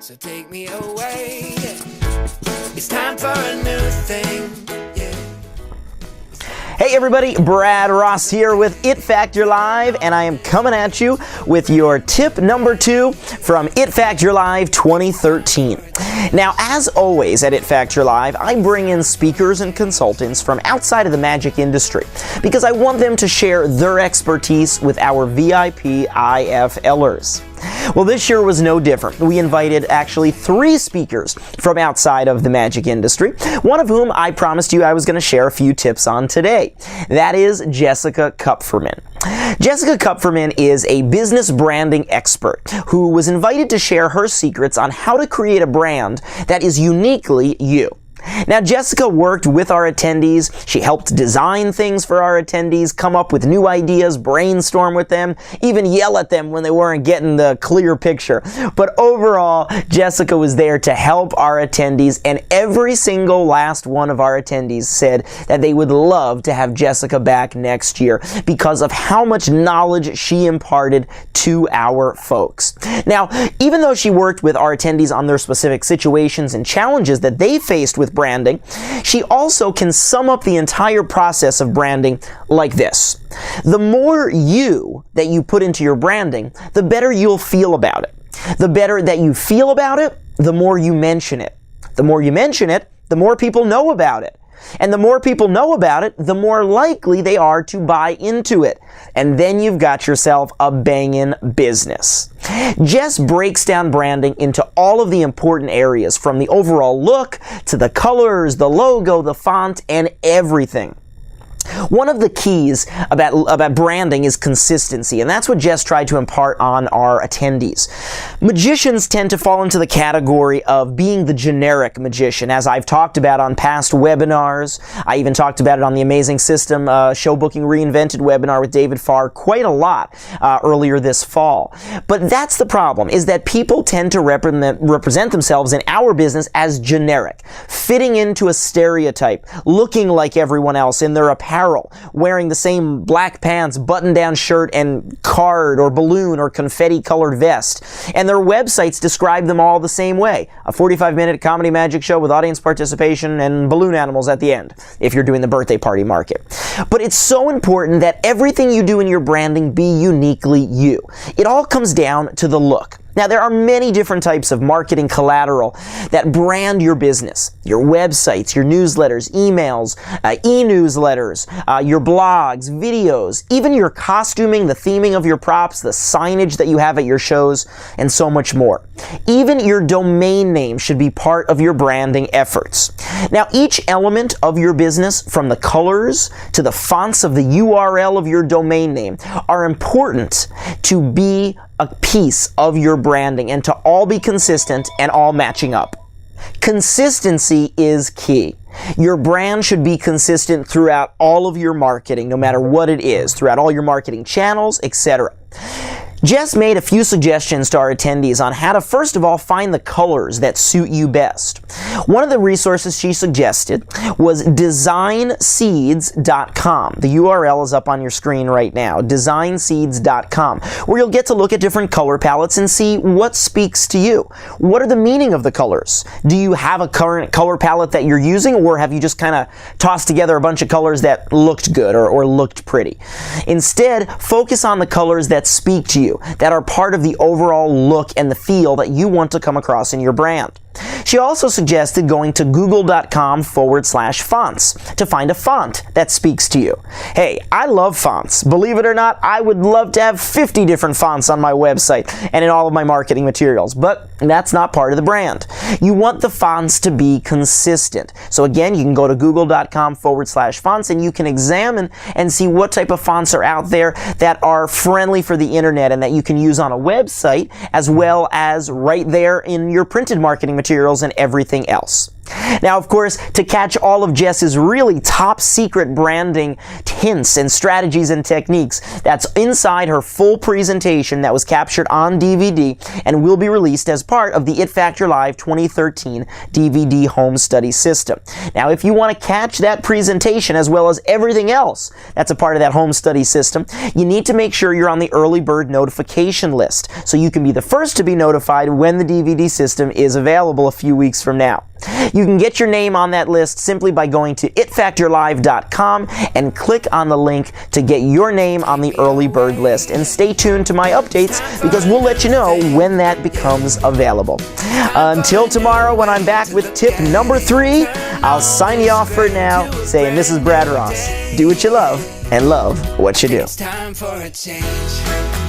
So take me away. It's time for a new thing. Yeah. Hey everybody, Brad Ross here with It Factor Live, and I am coming at you with your tip number 2 from It Factor Live 2013. Now, as always at It Factor Live, I bring in speakers and consultants from outside of the magic industry because I want them to share their expertise with our VIP IFLers. Well, this year was no different. We invited actually 3 speakers from outside of the magic industry, one of whom I promised you I was going to share a few tips on today. That is Jessica Kupferman. Jessica Kupferman is a business branding expert who was invited to share her secrets on how to create a brand that is uniquely you. Now, Jessica worked with our attendees. She helped design things for our attendees, come up with new ideas, brainstorm with them, even yell at them when they weren't getting the clear picture. But overall, Jessica was there to help our attendees, and every single last one of our attendees said that they would love to have Jessica back next year because of how much knowledge she imparted to our folks. Now, even though she worked with our attendees on their specific situations and challenges that they faced with branding, she also can sum up the entire process of branding like this. The more you that you put into your branding, the better you'll feel about it. The better that you feel about it, the more you mention it. The more you mention it, the more people know about it. And the more people know about it, the more likely they are to buy into it. And then you've got yourself a bangin' business. Jess breaks down branding into all of the important areas, from the overall look to the colors, the logo, the font, and everything. One of the keys about branding is consistency, and that's what Jess tried to impart on our attendees. Magicians tend to fall into the category of being the generic magician, as I've talked about on past webinars. I even talked about it on the Amazing System Show Booking Reinvented webinar with David Farr quite a lot earlier this fall. But that's the problem, is that people tend to represent themselves in our business as generic, fitting into a stereotype, looking like everyone else in their apparel, wearing the same black pants, button-down shirt, and card or balloon or confetti-colored vest. And their websites describe them all the same way. A 45-minute comedy magic show with audience participation and balloon animals at the end, if you're doing the birthday party market. But it's so important that everything you do in your branding be uniquely you. It all comes down to the look. Now, there are many different types of marketing collateral that brand your business. Your websites, your newsletters, emails, e-newsletters, your blogs, videos, even your costuming, the theming of your props, the signage that you have at your shows, and so much more. Even your domain name should be part of your branding efforts. Now, each element of your business, from the colors to the fonts of the URL of your domain name, are important to be a piece of your branding and to all be consistent and all matching up. Consistency is key. Your brand should be consistent throughout all of your marketing, no matter what it is, throughout all your marketing channels, etc. Jess made a few suggestions to our attendees on how to, first of all, find the colors that suit you best. One of the resources she suggested was designseeds.com. The URL is up on your screen right now, designseeds.com, where you'll get to look at different color palettes and see what speaks to you. What are the meaning of the colors? Do you have a current color palette that you're using, or have you just kind of tossed together a bunch of colors that looked good or looked pretty? Instead, focus on the colors that speak to you, that are part of the overall look and the feel that you want to come across in your brand. She also suggested going to google.com/fonts to find a font that speaks to you. Hey, I love fonts. Believe it or not, I would love to have 50 different fonts on my website and in all of my marketing materials, but that's not part of the brand. You want the fonts to be consistent. So again, you can go to google.com/fonts and you can examine and see what type of fonts are out there that are friendly for the internet and that you can use on a website, as well as right there in your printed marketing materials and everything else. Now, of course, to catch all of Jess's really top secret branding hints and strategies and techniques, that's inside her full presentation that was captured on DVD and will be released as part of the It Factor Live 2013 DVD home study system. Now, if you want to catch that presentation as well as everything else that's a part of that home study system, you need to make sure you're on the early bird notification list so you can be the first to be notified when the DVD system is available a few weeks from now. You can get your name on that list simply by going to itfactorlive.com and click on the link to get your name on the early bird list. And stay tuned to my updates because we'll let you know when that becomes available. Until tomorrow when I'm back with tip number 3, I'll sign you off for now saying this is Brad Ross. Do what you love and love what you do. It's time for a change.